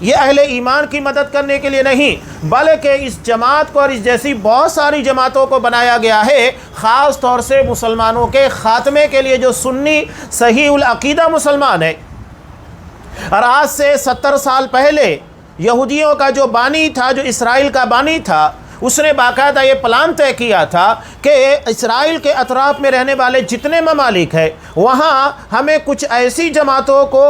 یہ اہل ایمان کی مدد کرنے کے لیے نہیں، بلکہ اس جماعت کو اور اس جیسی بہت ساری جماعتوں کو بنایا گیا ہے خاص طور سے مسلمانوں کے خاتمے کے لیے، جو سنی صحیح العقیدہ مسلمان ہے۔ اور آج سے 70 سال پہلے یہودیوں کا جو بانی تھا، جو اسرائیل کا بانی تھا، اس نے باقاعدہ یہ پلان طے کیا تھا کہ اسرائیل کے اطراف میں رہنے والے جتنے ممالک ہیں وہاں ہمیں کچھ ایسی جماعتوں کو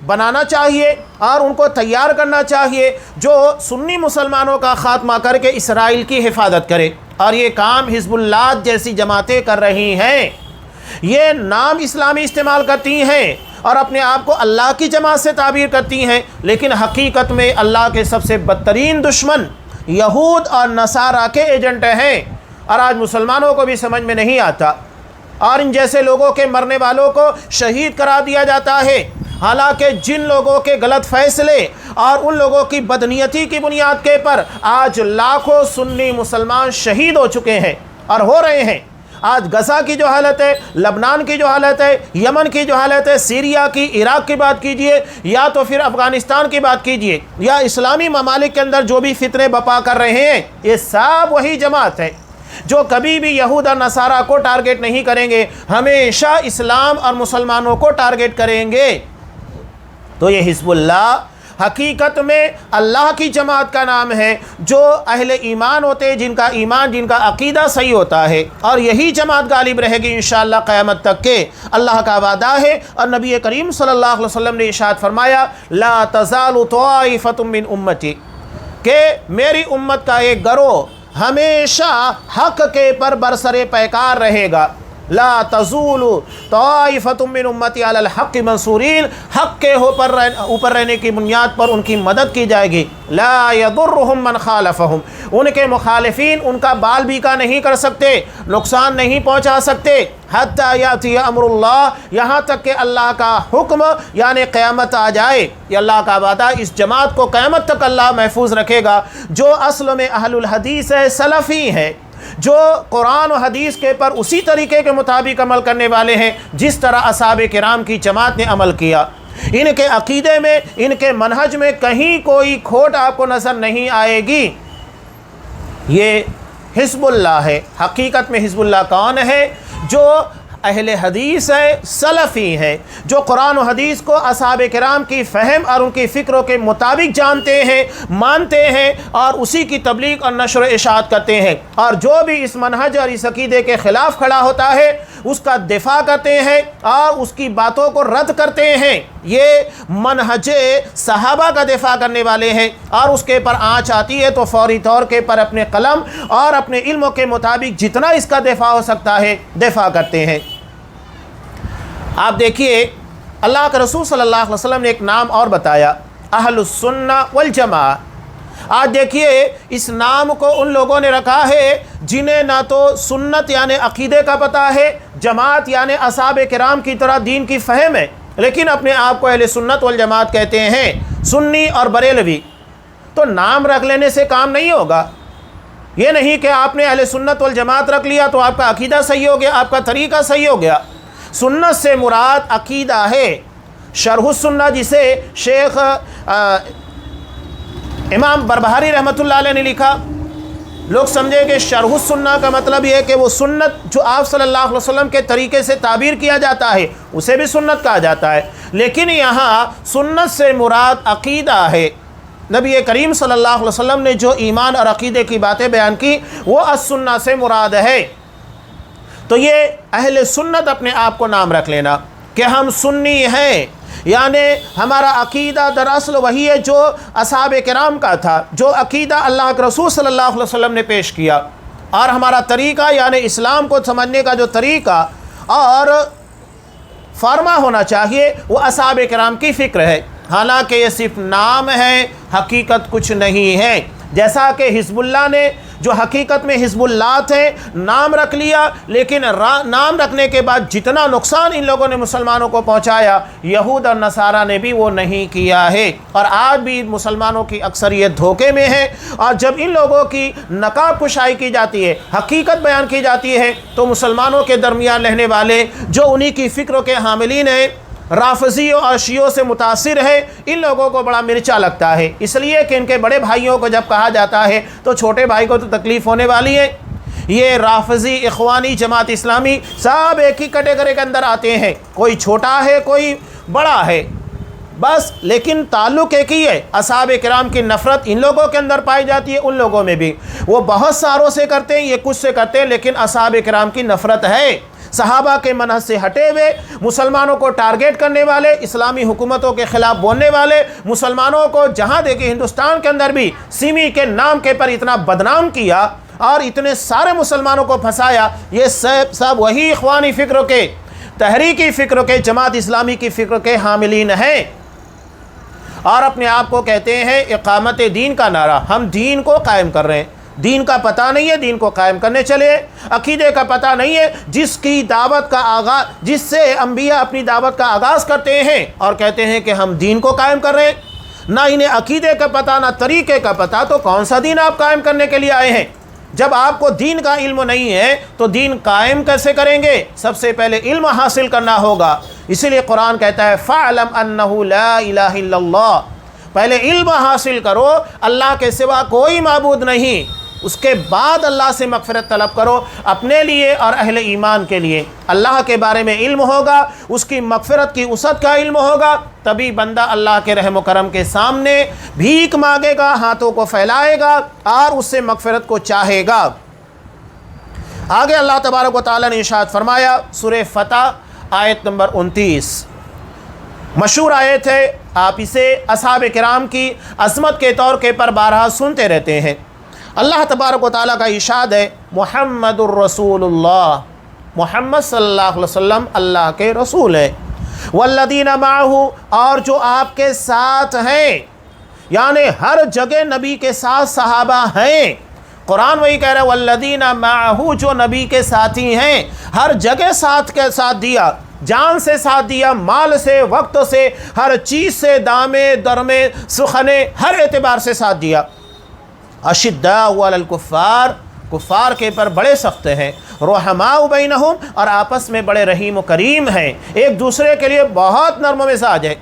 بنانا چاہیے اور ان کو تیار کرنا چاہیے جو سنی مسلمانوں کا خاتمہ کر کے اسرائیل کی حفاظت کرے، اور یہ کام حزب اللہ جیسی جماعتیں کر رہی ہیں۔ یہ نام اسلامی استعمال کرتی ہیں اور اپنے آپ کو اللہ کی جماعت سے تعبیر کرتی ہیں، لیکن حقیقت میں اللہ کے سب سے بدترین دشمن یہود اور نصارہ کے ایجنٹ ہیں، اور آج مسلمانوں کو بھی سمجھ میں نہیں آتا، اور ان جیسے لوگوں کے مرنے والوں کو شہید قرار دیا جاتا ہے، حالانکہ جن لوگوں کے غلط فیصلے اور ان لوگوں کی بدنیتی کی بنیاد کے پر آج لاکھوں سنی مسلمان شہید ہو چکے ہیں اور ہو رہے ہیں۔ آج غزہ کی جو حالت ہے، لبنان کی جو حالت ہے، یمن کی جو حالت ہے، سیریا کی، عراق کی بات کیجئے، یا تو پھر افغانستان کی بات کیجئے، یا اسلامی ممالک کے اندر جو بھی فتنے بپا کر رہے ہیں، یہ سب وہی جماعت ہے جو کبھی بھی یہود اور نصارہ کو ٹارگٹ نہیں کریں گے، ہمیشہ اسلام اور مسلمانوں کو ٹارگٹ کریں گے۔ تو یہ حزب اللہ حقیقت میں اللہ کی جماعت کا نام ہے، جو اہل ایمان ہوتے ہیں، جن کا ایمان، جن کا عقیدہ صحیح ہوتا ہے، اور یہی جماعت غالب رہے گی انشاءاللہ قیامت تک کے۔ اللہ کا وعدہ ہے، اور نبی کریم صلی اللہ علیہ وسلم نے ارشاد فرمایا لا تزال طائفۃ من امتی، کہ میری امت کا ایک گروہ ہمیشہ حق کے پر برسر پیکار رہے گا۔ لا تزول طائفۃ من امتی علی الحق منصورین، حق کے اوپر رہنے کی بنیاد پر ان کی مدد کی جائے گی۔ لا یضرهم من خالفهم، ان کے مخالفین ان کا بال بیکا نہیں کر سکتے، نقصان نہیں پہنچا سکتے، حتی یاتی امر اللہ، یہاں تک کہ اللہ کا حکم یعنی قیامت آ جائے۔ یہ اللہ کا وعدہ، اس جماعت کو قیامت تک اللہ محفوظ رکھے گا، جو اصل میں اہل الحدیث ہے، سلفی ہے، جو قرآن و حدیث کے پر اسی طریقے کے مطابق عمل کرنے والے ہیں جس طرح اصحاب کرام کی جماعت نے عمل کیا۔ ان کے عقیدے میں، ان کے منہج میں کہیں کوئی کھوٹ آپ کو نظر نہیں آئے گی۔ یہ حزب اللہ ہے۔ حقیقت میں حزب اللہ کون ہے؟ جو اہل حدیث ہے، سلفی ہے، جو قرآن و حدیث کو اصحاب کرام کی فہم اور ان کی فکروں کے مطابق جانتے ہیں، مانتے ہیں، اور اسی کی تبلیغ اور نشر و اشاعت کرتے ہیں، اور جو بھی اس منہج اور اس عقیدے کے خلاف کھڑا ہوتا ہے اس کا دفاع کرتے ہیں اور اس کی باتوں کو رد کرتے ہیں۔ یہ منہج صحابہ کا دفاع کرنے والے ہیں، اور اس کے پر آنچ آتی ہے تو فوری طور کے پر اپنے قلم اور اپنے علموں کے مطابق جتنا اس کا دفاع ہو سکتا ہے دفاع کرتے ہیں۔ آپ دیکھیے اللہ کے رسول صلی اللہ علیہ وسلم نے ایک نام اور بتایا، اہل السنہ والجماعہ۔ آج دیکھیے اس نام کو ان لوگوں نے رکھا ہے جنہیں نہ تو سنت یعنی عقیدے کا پتہ ہے، جماعت یعنی اصحاب کرام کی طرح دین کی فہم ہے، لیکن اپنے آپ کو اہل سنت والجماعت کہتے ہیں، سنی اور بریلوی۔ تو نام رکھ لینے سے کام نہیں ہوگا۔ یہ نہیں کہ آپ نے اہل سنت والجماعت رکھ لیا تو آپ کا عقیدہ صحیح ہو گیا، آپ کا طریقہ صحیح ہو گیا۔ سنت سے مراد عقیدہ ہے۔ شرح السنہ جسے شیخ امام بربہاری رحمۃ اللہ علیہ نے لکھا، لوگ سمجھے کہ شرح السنہ کا مطلب یہ ہے کہ وہ سنت جو آپ صلی اللہ علیہ وسلم کے طریقے سے تعبیر کیا جاتا ہے اسے بھی سنت کہا جاتا ہے، لیکن یہاں سنت سے مراد عقیدہ ہے۔ نبی کریم صلی اللہ علیہ وسلم نے جو ایمان اور عقیدے کی باتیں بیان کی وہ السنہ سے مراد ہے۔ تو یہ اہل سنت اپنے آپ کو نام رکھ لینا کہ ہم سنی ہیں، یعنی ہمارا عقیدہ دراصل وہی ہے جو اصحاب کرام کا تھا، جو عقیدہ اللہ کے رسول صلی اللہ علیہ وسلم نے پیش کیا، اور ہمارا طریقہ یعنی اسلام کو سمجھنے کا جو طریقہ اور فارما ہونا چاہیے وہ اصحاب کرام کی فکر ہے۔ حالانکہ یہ صرف نام ہے، حقیقت کچھ نہیں ہے۔ جیسا کہ حزب اللہ نے جو حقیقت میں حزب اللہ تھے نام رکھ لیا، لیکن نام رکھنے کے بعد جتنا نقصان ان لوگوں نے مسلمانوں کو پہنچایا یہود اور نصارہ نے بھی وہ نہیں کیا ہے، اور آج بھی مسلمانوں کی اکثریت دھوکے میں ہے۔ اور جب ان لوگوں کی نقاب کشائی کی جاتی ہے، حقیقت بیان کی جاتی ہے، تو مسلمانوں کے درمیان رہنے والے جو انہی کی فکروں کے حاملین ہیں رافضیوں اور شیعوں سے متاثر ہے، ان لوگوں کو بڑا مرچا لگتا ہے، اس لیے کہ ان کے بڑے بھائیوں کو جب کہا جاتا ہے تو چھوٹے بھائی کو تو تکلیف ہونے والی ہے۔ یہ رافضی، اخوانی، جماعت اسلامی سب ایک ہی کیٹیگری کے اندر آتے ہیں، کوئی چھوٹا ہے کوئی بڑا ہے بس، لیکن تعلق ایک ہی ہے۔ اصحاب کرام کی نفرت ان لوگوں کے اندر پائی جاتی ہے، ان لوگوں میں بھی۔ وہ بہت ساروں سے کرتے ہیں، یہ کچھ سے کرتے ہیں، لیکن اصحاب کرام کی نفرت ہے۔ صحابہ کے منہج سے ہٹے ہوئے، مسلمانوں کو ٹارگیٹ کرنے والے، اسلامی حکومتوں کے خلاف بولنے والے، مسلمانوں کو جہاں دیکھیں ہندوستان کے اندر بھی سیمی کے نام کے پر اتنا بدنام کیا اور اتنے سارے مسلمانوں کو پھنسایا، یہ سب وہی اخوانی فکر کے، تحریکی فکر کے، جماعت اسلامی کی فکر کے حاملین ہیں، اور اپنے آپ کو کہتے ہیں اقامت دین کا نعرہ، ہم دین کو قائم کر رہے ہیں۔ دین کا پتہ نہیں ہے، دین کو قائم کرنے چلے۔ عقیدے کا پتہ نہیں ہے، جس کی دعوت کا آغاز، جس سے انبیاء اپنی دعوت کا آغاز کرتے ہیں اور کہتے ہیں کہ ہم دین کو قائم کر رہے ہیں، نہ انہیں عقیدے کا پتہ نہ طریقے کا پتہ، تو کون سا دین آپ قائم کرنے کے لیے آئے ہیں؟ جب آپ کو دین کا علم نہیں ہے تو دین قائم کیسے کریں گے؟ سب سے پہلے علم حاصل کرنا ہوگا۔ اسی لیے قرآن کہتا ہے فَاعْلَمْ أَنَّهُ لَا إِلَهَ إِلَّا اللَّهُ، پہلے علم حاصل کرو، اللہ کے سوا کوئی معبود نہیں، اس کے بعد اللہ سے مغفرت طلب کرو، اپنے لیے اور اہل ایمان کے لیے۔ اللہ کے بارے میں علم ہوگا، اس کی مغفرت کی وسعت کا علم ہوگا، تبھی بندہ اللہ کے رحم و کرم کے سامنے بھیک مانگے گا، ہاتھوں کو پھیلائے گا اور اس سے مغفرت کو چاہے گا۔ آگے اللہ تبارک و تعالیٰ نے ارشاد فرمایا، سورہ فتح آیت نمبر 29، مشہور آیت ہے، آپ اسے اصحاب کرام کی عظمت کے طور کے پر بارہا سنتے رہتے ہیں۔ اللہ تبارک و تعالیٰ کا ارشاد ہے، محمد الرسول اللہ، محمد صلی اللہ علیہ وسلم اللہ کے رسول ہے، والذین معہ، اور جو آپ کے ساتھ ہیں، یعنی ہر جگہ نبی کے ساتھ صحابہ ہیں۔ قرآن وہی کہہ رہا ہے والذین معہ، جو نبی کے ساتھی ہیں، ہر جگہ ساتھ کے ساتھ دیا، جان سے ساتھ دیا، مال سے، وقت سے، ہر چیز سے، دامے درمے سخنے، ہر اعتبار سے ساتھ دیا۔ اشداء علی الکفار، کفار کے پر بڑے سخت ہیں، رحماء بینہم، اور آپس میں بڑے رحیم و کریم ہیں، ایک دوسرے کے لیے بہت نرم و مزاج ہے۔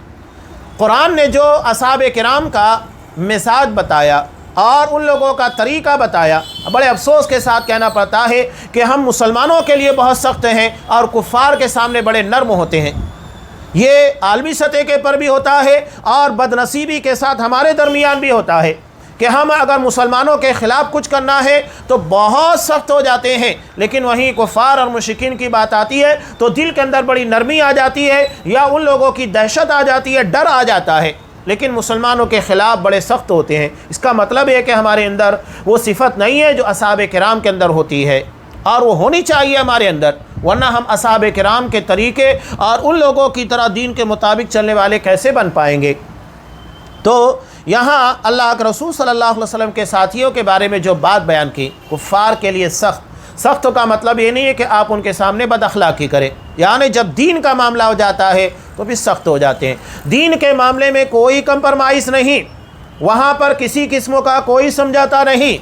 قرآن نے جو اصحاب کرام کا مزاج بتایا اور ان لوگوں کا طریقہ بتایا، بڑے افسوس کے ساتھ کہنا پڑتا ہے کہ ہم مسلمانوں کے لیے بہت سخت ہیں اور کفار کے سامنے بڑے نرم ہوتے ہیں۔ یہ عالمی سطح کے پر بھی ہوتا ہے اور بدنصیبی کے ساتھ ہمارے درمیان بھی ہوتا ہے کہ ہم اگر مسلمانوں کے خلاف کچھ کرنا ہے تو بہت سخت ہو جاتے ہیں، لیکن وہیں کفار اور مشرکین کی بات آتی ہے تو دل کے اندر بڑی نرمی آ جاتی ہے، یا ان لوگوں کی دہشت آ جاتی ہے، ڈر آ جاتا ہے، لیکن مسلمانوں کے خلاف بڑے سخت ہوتے ہیں۔ اس کا مطلب ہے کہ ہمارے اندر وہ صفت نہیں ہے جو اصحاب کرام کے اندر ہوتی ہے، اور وہ ہونی چاہیے ہمارے اندر، ورنہ ہم اصحاب کرام کے طریقے اور ان لوگوں کی طرح دین کے مطابق چلنے والے کیسے بن پائیں گے؟ تو یہاں اللہ کے رسول صلی اللہ علیہ وسلم کے ساتھیوں کے بارے میں جو بات بیان کی، کفار کے لیے سخت کا مطلب یہ نہیں ہے کہ آپ ان کے سامنے بد اخلاقی کریں، یعنی جب دین کا معاملہ ہو جاتا ہے تو بھی سخت ہو جاتے ہیں۔ دین کے معاملے میں کوئی کمپرمائز نہیں، وہاں پر کسی قسم کا کوئی سمجھاتا نہیں۔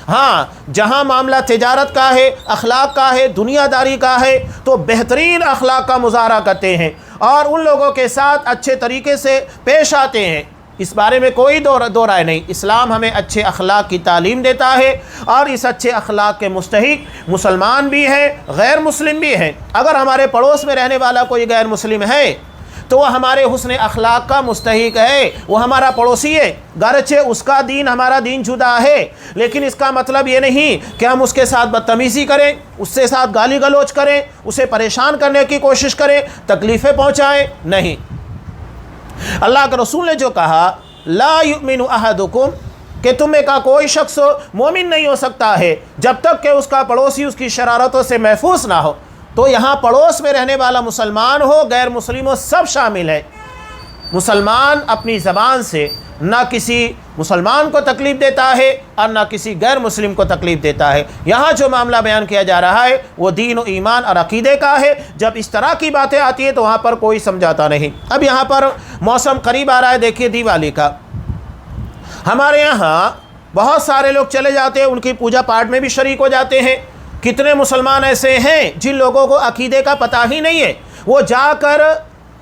ہاں، جہاں معاملہ تجارت کا ہے، اخلاق کا ہے، دنیا داری کا ہے، تو بہترین اخلاق کا مظاہرہ کرتے ہیں اور ان لوگوں کے ساتھ اچھے طریقے سے پیش آتے ہیں۔ اس بارے میں کوئی دو رائے نہیں، اسلام ہمیں اچھے اخلاق کی تعلیم دیتا ہے، اور اس اچھے اخلاق کے مستحق مسلمان بھی ہیں، غیر مسلم بھی ہیں۔ اگر ہمارے پڑوس میں رہنے والا کوئی غیر مسلم ہے تو وہ ہمارے حسن اخلاق کا مستحق ہے، وہ ہمارا پڑوسی ہے، گرچہ اس کا دین ہمارا دین جدا ہے، لیکن اس کا مطلب یہ نہیں کہ ہم اس کے ساتھ بدتمیزی کریں، اس سے ساتھ گالی گلوچ کریں، اسے پریشان کرنے کی کوشش کریں، تکلیفیں پہنچائیں، نہیں۔ اللہ کے رسول نے جو کہا لا یؤمن احدکم، کہ تم میں کا کوئی شخص مومن نہیں ہو سکتا ہے جب تک کہ اس کا پڑوسی اس کی شرارتوں سے محفوظ نہ ہو۔ تو یہاں پڑوس میں رہنے والا مسلمان ہو، غیر مسلم ہو، سب شامل ہے۔ مسلمان اپنی زبان سے نہ کسی مسلمان کو تکلیف دیتا ہے اور نہ کسی غیر مسلم کو تکلیف دیتا ہے۔ یہاں جو معاملہ بیان کیا جا رہا ہے وہ دین و ایمان اور عقیدے کا ہے۔ جب اس طرح کی باتیں آتی ہیں تو وہاں پر کوئی سمجھاتا نہیں۔ اب یہاں پر موسم قریب آ رہا ہے، دیکھیے دیوالی کا، ہمارے یہاں بہت سارے لوگ چلے جاتے ہیں، ان کی پوجا پاٹ میں بھی شریک ہو جاتے ہیں۔ کتنے مسلمان ایسے ہیں جن لوگوں کو عقیدے کا پتہ ہی نہیں ہے، وہ جا کر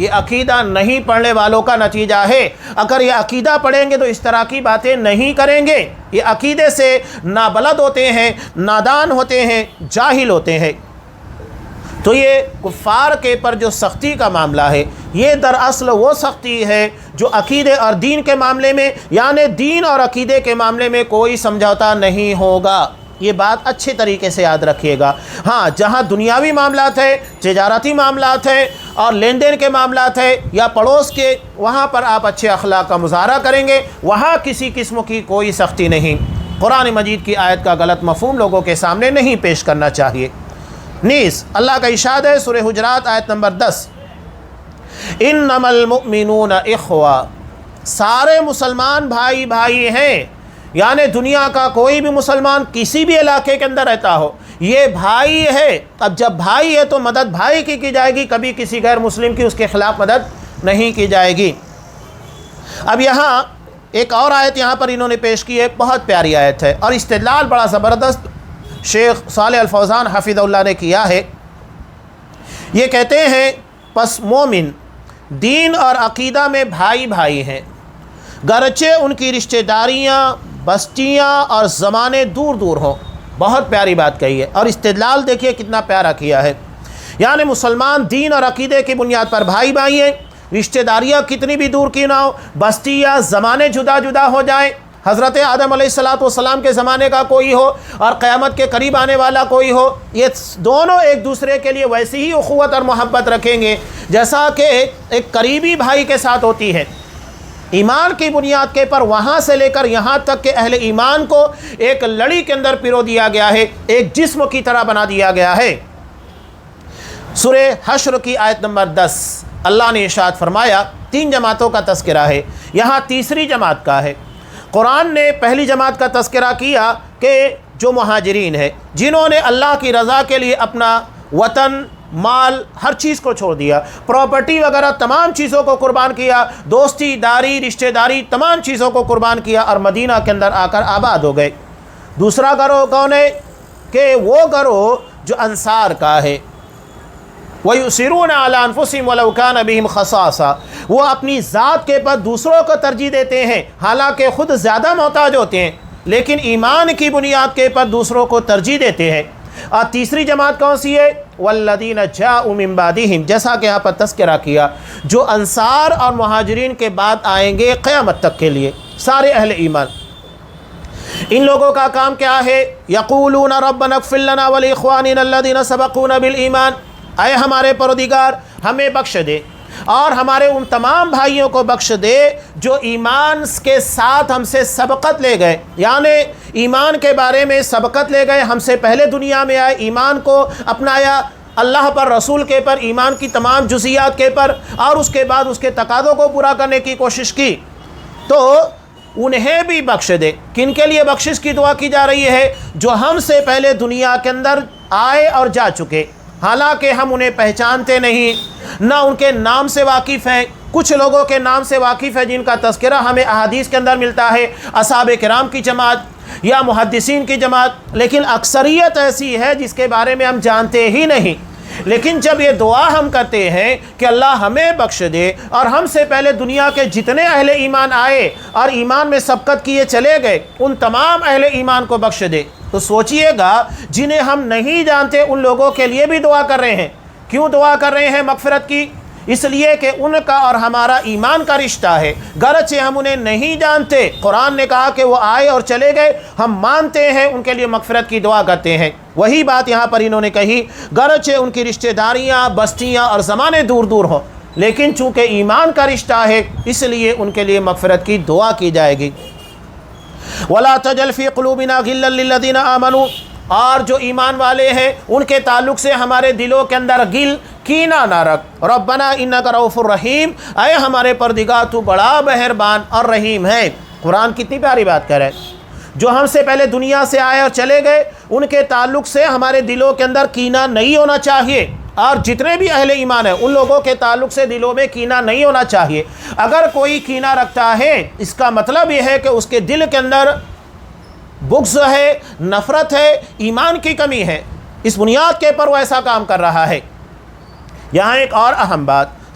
یہ عقیدہ نہیں پڑھنے والوں کا نتیجہ ہے۔ اگر یہ عقیدہ پڑھیں گے تو اس طرح کی باتیں نہیں کریں گے۔ یہ عقیدے سے نابلد ہوتے ہیں، نادان ہوتے ہیں، جاہل ہوتے ہیں۔ تو یہ کفار کے پر جو سختی کا معاملہ ہے، یہ دراصل وہ سختی ہے جو عقیدے اور دین کے معاملے میں، یعنی دین اور عقیدے کے معاملے میں کوئی سمجھوتا نہیں ہوگا۔ یہ بات اچھے طریقے سے یاد رکھیے گا۔ ہاں، جہاں دنیاوی معاملات ہیں، تجارتی معاملات ہیں اور لین دین کے معاملات ہیں یا پڑوس کے، وہاں پر آپ اچھے اخلاق کا مظاہرہ کریں گے، وہاں کسی قسم کی کوئی سختی نہیں۔ قرآن مجید کی آیت کا غلط مفہوم لوگوں کے سامنے نہیں پیش کرنا چاہیے۔ نیز اللہ کا ارشاد ہے سورہ حجرات آیت نمبر 10، انما المؤمنون اخوہ، سارے مسلمان بھائی بھائی ہیں، یعنی دنیا کا کوئی بھی مسلمان کسی بھی علاقے کے اندر رہتا ہو، یہ بھائی ہے۔ اب جب بھائی ہے تو مدد بھائی کی جائے گی، کبھی کسی غیر مسلم کی اس کے خلاف مدد نہیں کی جائے گی۔ اب یہاں ایک اور آیت یہاں پر انہوں نے پیش کی ہے، بہت پیاری آیت ہے اور استدلال بڑا زبردست شیخ صالح الفوزان حفظہ اللہ نے کیا ہے۔ یہ کہتے ہیں پس مومن دین اور عقیدہ میں بھائی بھائی ہیں، گرچہ ان کی رشتہ داریاں، بستیاں اور زمانے دور دور ہوں۔ بہت پیاری بات کہی ہے اور استدلال دیکھیے کتنا پیارا کیا ہے۔ یعنی مسلمان دین اور عقیدے کی بنیاد پر بھائی بھائی ہیں، رشتہ داریاں کتنی بھی دور کی نہ ہو، بستیاں، زمانے جدا جدا ہو جائیں، حضرت آدم علیہ السلام کے زمانے کا کوئی ہو اور قیامت کے قریب آنے والا کوئی ہو، یہ دونوں ایک دوسرے کے لیے ویسی ہی اخوت اور محبت رکھیں گے جیسا کہ ایک قریبی بھائی کے ساتھ ہوتی ہے۔ ایمان کی بنیاد کے پر وہاں سے لے کر یہاں تک کہ اہل ایمان کو ایک لڑی کے اندر پیرو دیا گیا ہے، ایک جسم کی طرح بنا دیا گیا ہے۔ سورہ حشر کی آیت نمبر 10 اللہ نے ارشاد فرمایا، 3 جماعتوں کا تذکرہ ہے، یہاں تیسری جماعت کا ہے۔ قرآن نے پہلی جماعت کا تذکرہ کیا کہ جو مہاجرین ہیں، جنہوں نے اللہ کی رضا کے لیے اپنا وطن، مال، ہر چیز کو چھوڑ دیا، پراپرٹی وغیرہ تمام چیزوں کو قربان کیا، دوستی داری، رشتہ داری، تمام چیزوں کو قربان کیا اور مدینہ کے اندر آ کر آباد ہو گئے۔ دوسرا گروہ کون ہے کہ وہ گروہ جو انصار کا ہے، وَيُؤْثِرُونَ عَلَىٰ أَنفُسِهِمْ وَلَوْ كَانَ بِهِمْ خَصَاصَةٌ، وہ اپنی ذات کے پر دوسروں کو ترجیح دیتے ہیں حالانکہ خود زیادہ محتاج ہوتے ہیں، لیکن ایمان کی بنیاد کے پر دوسروں کو ترجیح دیتے ہیں۔ اور تیسری جماعت کون سی ہے؟ وَالَّذِينَ جَاءُوا مِن بَعْدِهِمْ، جیسا کہ یہاں پر تذکرہ کیا، جو انصار اور مہاجرین کے بعد آئیں گے قیامت تک کے لیے، سارے اہل ایمان۔ ان لوگوں کا کام کیا ہے؟ يَقُولُونَ رَبَّنَا اغْفِرْ لَنَا وَلِإِخْوَانِنَا الَّذِينَ سَبَقُونَا بِالْإِيمَانِ، اے ہمارے پروردگار ہمیں بخش دے اور ہمارے ان تمام بھائیوں کو بخش دے جو ایمان کے ساتھ ہم سے سبقت لے گئے، یعنی ایمان کے بارے میں سبقت لے گئے، ہم سے پہلے دنیا میں آئے، ایمان کو اپنایا، اللہ پر، رسول کے پر، ایمان کی تمام جزیات کے پر، اور اس کے بعد اس کے تقاضوں کو پورا کرنے کی کوشش کی، تو انہیں بھی بخش دے۔ کن کے لیے بخشش کی دعا کی جا رہی ہے؟ جو ہم سے پہلے دنیا کے اندر آئے اور جا چکے، حالانکہ ہم انہیں پہچانتے نہیں، نہ ان کے نام سے واقف ہیں۔ کچھ لوگوں کے نام سے واقف ہے جن کا تذکرہ ہمیں احادیث کے اندر ملتا ہے، اصحاب کرام کی جماعت یا محدثین کی جماعت، لیکن اکثریت ایسی ہے جس کے بارے میں ہم جانتے ہی نہیں۔ لیکن جب یہ دعا ہم کرتے ہیں کہ اللہ ہمیں بخش دے اور ہم سے پہلے دنیا کے جتنے اہل ایمان آئے اور ایمان میں سبقت کیے چلے گئے، ان تمام اہل ایمان کو بخش دے، تو سوچئے گا جنہیں ہم نہیں جانتے ان لوگوں کے لیے بھی دعا کر رہے ہیں۔ کیوں دعا کر رہے ہیں مغفرت کی؟ اس لیے کہ ان کا اور ہمارا ایمان کا رشتہ ہے، گرچہ ہم انہیں نہیں جانتے۔ قرآن نے کہا کہ وہ آئے اور چلے گئے، ہم مانتے ہیں، ان کے لیے مغفرت کی دعا کرتے ہیں۔ وہی بات یہاں پر انہوں نے کہی، گرچہ ان کی رشتہ داریاں، بستیاں اور زمانے دور دور ہوں، لیکن چونکہ ایمان کا رشتہ ہے اس لیے ان کے لیے مغفرت کی دعا کی جائے گی۔ وَلَا تَجْعَلْ فِي قُلُوبِنَا غِلًّا لِّلَّذِينَ آمَنُوا، اور جو ایمان والے ہیں ان کے تعلق سے ہمارے دلوں کے اندر غل، کینہ نہ رکھ۔ ربنا انک رؤوف الرحیم، اے ہمارے پروردگار تو بڑا مہربان اور رحیم ہے۔ قرآن کتنی پیاری بات کر رہا ہے۔ جو ہم سے پہلے دنیا سے آئے اور چلے گئے ان کے تعلق سے ہمارے دلوں کے اندر کینہ نہیں ہونا چاہیے، اور جتنے بھی اہل ایمان ہیں ان لوگوں کے تعلق سے دلوں میں کینہ نہیں ہونا چاہیے۔ اگر کوئی کینہ رکھتا ہے اس کا مطلب یہ ہے کہ اس کے دل کے اندر بغض ہے، نفرت ہے، ایمان کی کمی ہے، اس بنیاد کے پر وہ ایسا کام کر رہا ہے۔ یہاں ایک اور اہم بات،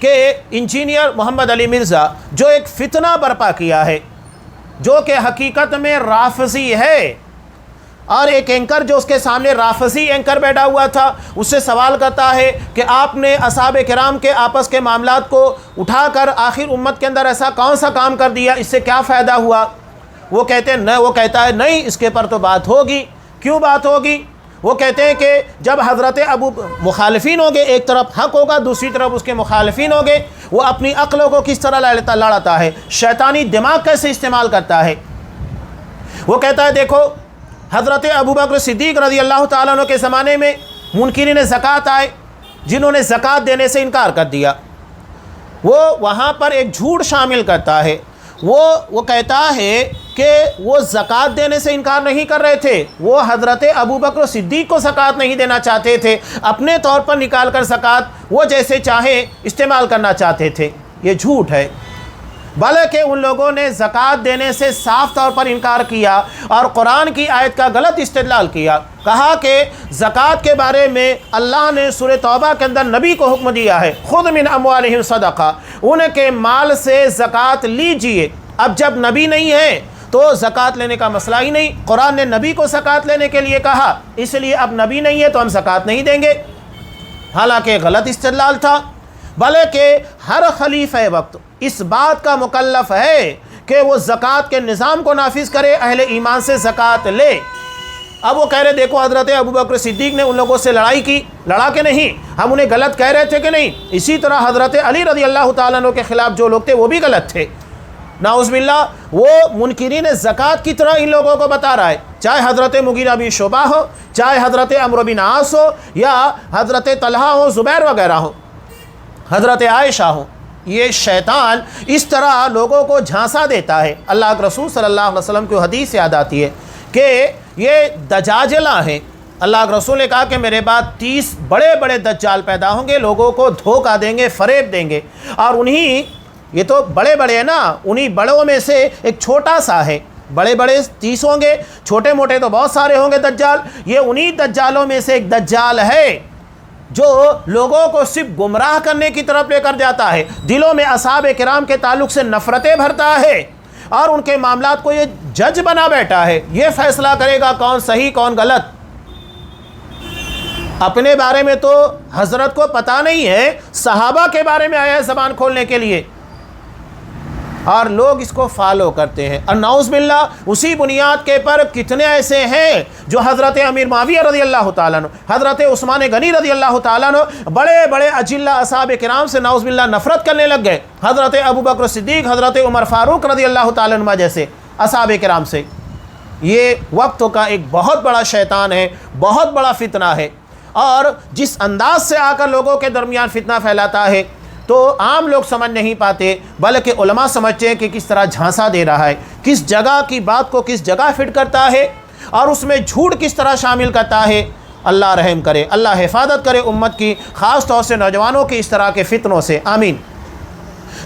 کہ انجینئر محمد علی مرزا جو ایک فتنہ برپا کیا ہے، جو کہ حقیقت میں رافضی ہے، اور ایک اینکر جو اس کے سامنے رافضی اینکر بیٹھا ہوا تھا، اس سے سوال کرتا ہے کہ آپ نے اصحاب کرام کے آپس کے معاملات کو اٹھا کر آخر امت کے اندر ایسا کون سا کام کر دیا، اس سے کیا فائدہ ہوا؟ وہ کہتا ہے نہیں، اس کے پر تو بات ہوگی۔ کیوں بات ہوگی؟ وہ کہتے ہیں کہ جب حضرت ابو مخالفین ہوگے، ایک طرف حق ہوگا، دوسری طرف اس کے مخالفین ہوگے، وہ اپنی عقلوں کو کس طرح لڑاتا ہے، شیطانی دماغ کیسے استعمال کرتا ہے۔ وہ کہتا ہے دیکھو، حضرت ابوبکر صدیق رضی اللہ تعالیٰ عنہ کے زمانے میں منکرین زکوٰۃ آئے، جنہوں نے زکوٰۃ دینے سے انکار کر دیا۔ وہ وہاں پر ایک جھوٹ شامل کرتا ہے، وہ کہتا ہے کہ وہ زکوٰۃ دینے سے انکار نہیں کر رہے تھے، وہ حضرت ابوبکر صدیق کو زکوٰۃ نہیں دینا چاہتے تھے، اپنے طور پر نکال کر زکوٰۃ وہ جیسے چاہیں استعمال کرنا چاہتے تھے۔ یہ جھوٹ ہے، بلکہ ان لوگوں نے زکوٰۃ دینے سے صاف طور پر انکار کیا اور قرآن کی آیت کا غلط استدلال کیا۔ کہا کہ زکوٰۃ کے بارے میں اللہ نے سورہ توبہ کے اندر نبی کو حکم دیا ہے، خذ من اموالہم صدقہ، ان کے مال سے زکوٰۃ لیجئے۔ اب جب نبی نہیں ہے تو زکوٰۃ لینے کا مسئلہ ہی نہیں، قرآن نے نبی کو زکوٰۃ لینے کے لیے کہا، اس لیے اب نبی نہیں ہے تو ہم زکوٰۃ نہیں دیں گے، حالانکہ غلط استدلال تھا۔ بلکہ ہر خلیفہ وقت اس بات کا مکلف ہے کہ وہ زکوٰۃ کے نظام کو نافذ کرے، اہل ایمان سے زکوٰۃ لے۔ اب وہ کہہ رہے دیکھو حضرت ابوبکر صدیق نے ان لوگوں سے لڑائی کی، لڑا کے نہیں، ہم انہیں غلط کہہ رہے تھے کہ نہیں، اسی طرح حضرت علی رضی اللہ تعالیٰ عنہ کے خلاف جو لوگ تھے وہ بھی غلط تھے۔ نعوذ باللہ، وہ منکرین زکوٰۃ کی طرح ان لوگوں کو بتا رہا ہے، چاہے حضرت مغیرہ بن شعبہ ہو، چاہے حضرت عمرو بن عاص ہو، یا حضرت طلحہ ہو، زبیر وغیرہ ہو، حضرت عائشہ ہو۔ یہ شیطان اس طرح لوگوں کو جھانسا دیتا ہے۔ اللہ کے رسول صلی اللہ علیہ وسلم کو حدیث یاد آتی ہے کہ یہ دجاجلہ ہیں۔ اللہ کے رسول نے کہا کہ میرے بعد 30 بڑے بڑے دجال پیدا ہوں گے، لوگوں کو دھوکہ دیں گے، فریب دیں گے، اور انہی، یہ تو بڑے بڑے ہیں نا، انہی بڑوں میں سے ایک چھوٹا سا ہے۔ بڑے بڑے 30 ہوں گے، چھوٹے موٹے تو بہت سارے ہوں گے دجال، یہ انہی دجالوں میں سے ایک دجال ہے جو لوگوں کو صرف گمراہ کرنے کی طرف لے کر جاتا ہے، دلوں میں اصحاب کرام کے تعلق سے نفرتیں بھرتا ہے، اور ان کے معاملات کو یہ جج بنا بیٹھا ہے، یہ فیصلہ کرے گا کون صحیح کون غلط۔ اپنے بارے میں تو حضرت کو پتہ نہیں ہے، صحابہ کے بارے میں آیا ہے زبان کھولنے کے لیے، اور لوگ اس کو فالو کرتے ہیں۔ اور نعوذ باللہ، اسی بنیاد کے پر کتنے ایسے ہیں جو حضرت امیر معاویہ رضی اللہ تعالیٰ عنہ، حضرت عثمان غنی رضی اللہ تعالیٰ عنہ، بڑے بڑے اجلہ اصحاب کرام سے نعوذ باللہ نفرت کرنے لگ گئے، حضرت ابوبکر صدیق، حضرت عمر فاروق رضی اللہ تعالیٰ عنہ جیسے اصحاب کرام سے۔ یہ وقت کا ایک بہت بڑا شیطان ہے، بہت بڑا فتنہ ہے، اور جس انداز سے آ کر لوگوں کے درمیان فتنہ پھیلاتا ہے تو عام لوگ سمجھ نہیں پاتے، بلکہ علماء سمجھتے ہیں کہ کس طرح جھانسا دے رہا ہے، کس جگہ کی بات کو کس جگہ فٹ کرتا ہے، اور اس میں جھوٹ کس طرح شامل کرتا ہے۔ اللہ رحم کرے، اللہ حفاظت کرے امت کی، خاص طور سے نوجوانوں کی اس طرح کے فتنوں سے، آمین۔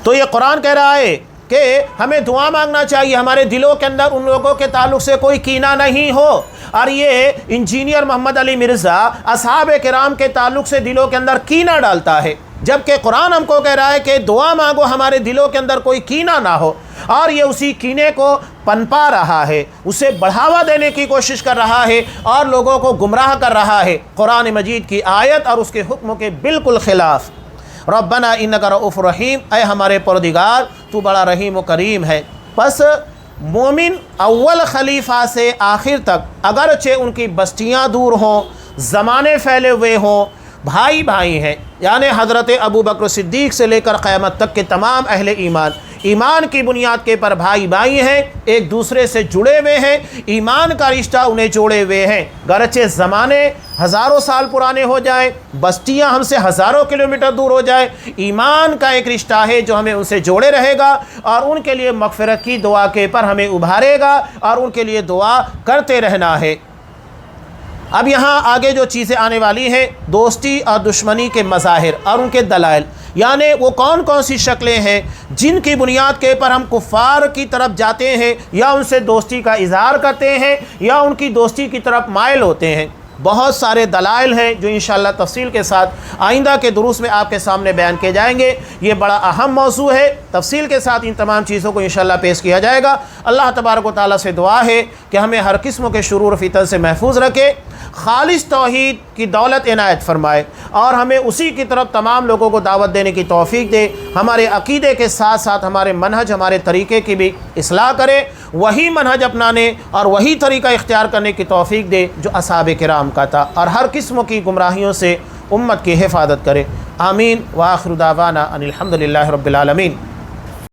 تو یہ قرآن کہہ رہا ہے کہ ہمیں دعا مانگنا چاہیے، ہمارے دلوں کے اندر ان لوگوں کے تعلق سے کوئی کینہ نہیں ہو۔ اور یہ انجینئر محمد علی مرزا اصحاب کرام کے تعلق سے دلوں کے اندر کینہ ڈالتا ہے، جبکہ قرآن ہم کو کہہ رہا ہے کہ دعا مانگو ہمارے دلوں کے اندر کوئی کینہ نہ ہو، اور یہ اسی کینے کو پنپا رہا ہے، اسے بڑھاوا دینے کی کوشش کر رہا ہے، اور لوگوں کو گمراہ کر رہا ہے قرآن مجید کی آیت اور اس کے حکموں کے بالکل خلاف۔ ربنا انک رؤوف رحیم، اے ہمارے پروردگار تو بڑا رحیم و کریم ہے۔ پس مومن اول خلیفہ سے آخر تک، اگرچہ ان کی بستیاں دور ہوں، زمانے پھیلے ہوئے ہوں، بھائی بھائی ہیں، یعنی حضرت ابوبکر صدیق سے لے کر قیامت تک کے تمام اہل ایمان، ایمان کی بنیاد کے پر بھائی بھائی ہیں، ایک دوسرے سے جڑے ہوئے ہیں، ایمان کا رشتہ انہیں جوڑے ہوئے ہیں، گرچہ زمانے ہزاروں سال پرانے ہو جائیں، بستیاں ہم سے ہزاروں کلومیٹر دور ہو جائیں، ایمان کا ایک رشتہ ہے جو ہمیں ان سے جوڑے رہے گا، اور ان کے لیے مغفرت کی دعا کے پر ہمیں ابھارے گا، اور ان کے لیے دعا کرتے رہنا ہے۔ اب یہاں آگے جو چیزیں آنے والی ہیں، دوستی اور دشمنی کے مظاہر اور ان کے دلائل، یعنی وہ کون کون سی شکلیں ہیں جن کی بنیاد کے پر ہم کفار کی طرف جاتے ہیں، یا ان سے دوستی کا اظہار کرتے ہیں، یا ان کی دوستی کی طرف مائل ہوتے ہیں۔ بہت سارے دلائل ہیں جو انشاءاللہ تفصیل کے ساتھ آئندہ کے دروس میں آپ کے سامنے بیان کیے جائیں گے۔ یہ بڑا اہم موضوع ہے، تفصیل کے ساتھ ان تمام چیزوں کو انشاءاللہ پیش کیا جائے گا۔ اللہ تبارک و تعالیٰ سے دعا ہے کہ ہمیں ہر قسم کے شرور و فتن سے محفوظ رکھے، خالص توحید کی دولت عنایت فرمائے، اور ہمیں اسی کی طرف تمام لوگوں کو دعوت دینے کی توفیق دے۔ ہمارے عقیدے کے ساتھ ساتھ ہمارے منہج، ہمارے طریقے کی بھی اصلاح کرے، وہی منہج اپنانے اور وہی طریقہ اختیار کرنے کی توفیق دے جو اصحاب کرام کا تھا، اور ہر قسم کی گمراہیوں سے امت کی حفاظت کرے۔ آمین۔ وآخر دعوانا ان الحمد للہ رب العالمین۔